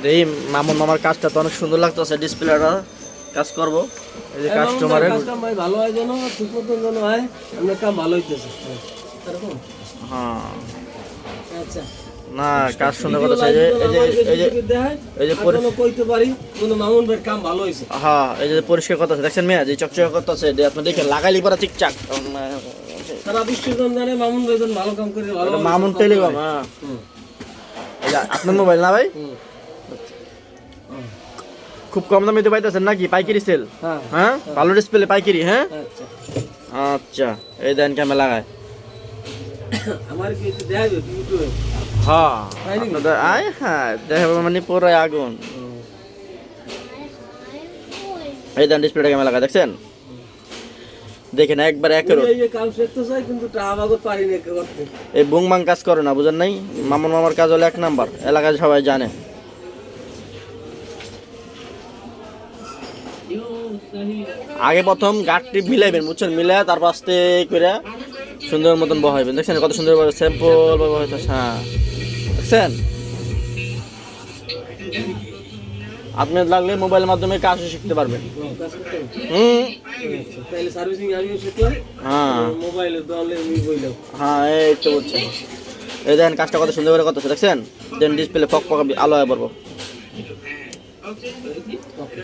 এই মামুন মামার কাজটা তো অনেক সুন্দর লাগতেছে, ডিসপ্লেটা কাজ করব। এই যে কাস্টমারের কাস্টমার ভালো হয় যেন, ঠিক মতন যেন হয়, আমরা কাম ভালো হইতেছে। এরকম হ্যাঁ আচ্ছা না, কাজ সুন্দর কথা। এই যে কইতে পারি কোন মামুন ভাই কাম ভালো হইছে। হ্যাঁ এই যে পরিষ্কার কথা দেখছেন মেয়ে, যে চকচকে করতেছে, আপনি দেখেন লাগাইলি পরে ঠিকঠাক। সারা বিশ্বের জন জানে মামুন ভাই জন ভালো কাম করে, ভালো মামুন টেলিকম। হ্যাঁ এই যে আপনার মোবাইল না ভাই? খুব কম দামে তো পাইতেছেন নাকি? পাইকারি সেল? হ্যাঁ ভালো ডিসপ্লে পাইকারি। হ্যাঁ আচ্ছা আচ্ছা, এই দেন ক্যামেরা লাগায়। আমার কি দেখাবে ইউটিউবে? হ্যাঁ আপনাদের আয়, হ্যাঁ দেখাবে মানে পুরাই আগুন। এই দেন ডিসপ্লেটা ক্যামেরা লাগায়, দেখছেন? দেখেন একবার একের এই কাম শিখতে চাই কিন্তু টাকা পারি না করতে। এই বুংবাং কাজ করে না, বুঝেন নাই? মামুন মামার কাজ হলো 1 নাম্বার, এলাকায় সবাই জানে। আগে প্রথম গাঠটি মিলাইবেন, বুঝছেন? মিলাই তারপর আস্তে করে সুন্দর মতন বহাইবেন। দেখছেন কত সুন্দর ভাবে স্যাম্পল ভাবে হইতেছে। হ্যাঁ দেখছেন? আপনি লাগলে মোবাইলের মাধ্যমে কাজও শিখতে পারবেন। তাহলে সার্ভিসিং আমিও শিখলাম। হ্যাঁ মোবাইলে দলে আমি বইলাম। হ্যাঁ এই তো বুঝছেন। এই দেখেন কাজটা কত সুন্দর করে করতেছে, দেখছেন? দেন ডিসপ্লে ফক ফক আলো হয়ে পড়বো।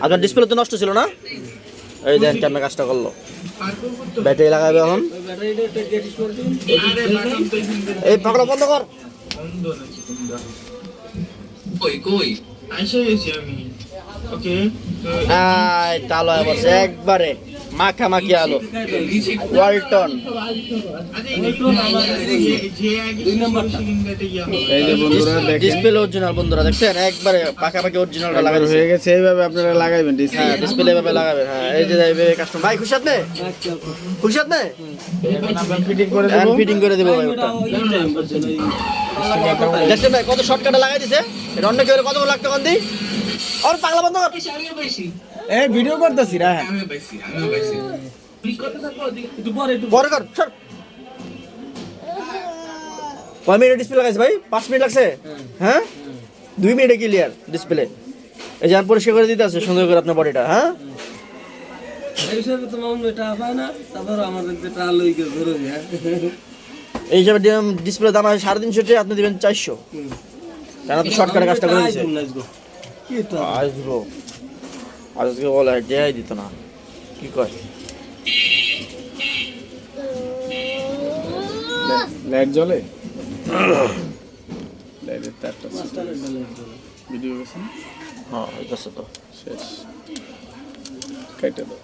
আপনার ডিসপ্লে তো নষ্ট ছিল না? এই দেখেন কেমন কাজটা করলো। ব্যাটারি লাগাবে এখন। এই পাগলা বন্ধ কর। কই আইসা গেছি আমি। ওকে আলো হয়ে পড়ছে একবারে মাখামাখি আলো। ওয়ালটন ডিসপ্লে অরিজিনাল বন্ধুরা, দেখছেন? একবারে পাখাপাখি অরিজিনালটা লাগানো হয়ে গেছে। এইভাবে আপনারা লাগাইবেন হ্যাঁ, ডিসপ্লে এভাবে লাগাবেন। হ্যাঁ এই যে কাস্টমার ভাই খুশি আপনি? খুশি আপনি? ফিটিং করে হ্যাঁ ফিটিং করে দেবো ভাই। ওটা দেখছেন ভাই কত শর্টকাটে লাগাই দিছে? এটা অন্য কেউ কত লাগতো কোন দি? আর পাগলা বন্ধ কর। এই ভিডিও করতেছি রা। পরে কর সর। কয় মিনিট ডিসপ্লে লাগাইছে ভাই? 5 মিনিট লাগছে? হ্যাঁ 2 মিনিটে ক্লিয়ার ডিসপ্লে। এই যে আমি পরিষ্কার করে দিতে আছে সুন্দর করে আপনার বডিটা। হ্যাঁ এই হিসাবে তো মামুন এটা পায় না, তারপর আমাদের যেটা লই কে ধরে যায়। এই হিসাবে ডিসপ্লে দাম আছে 350 টাকা, আপনি দিবেন 400। কারণ আপনি শর্টকাটে কাজটা করে দিয়েছেন। কি তো আজকে বলে দেয়াই দিত না, কি কয়? লাইট জ্বলে? লাইটের তারটা ভিডিও গেছে। হ্যাঁ এটা তো শেষ, কেটে দাও।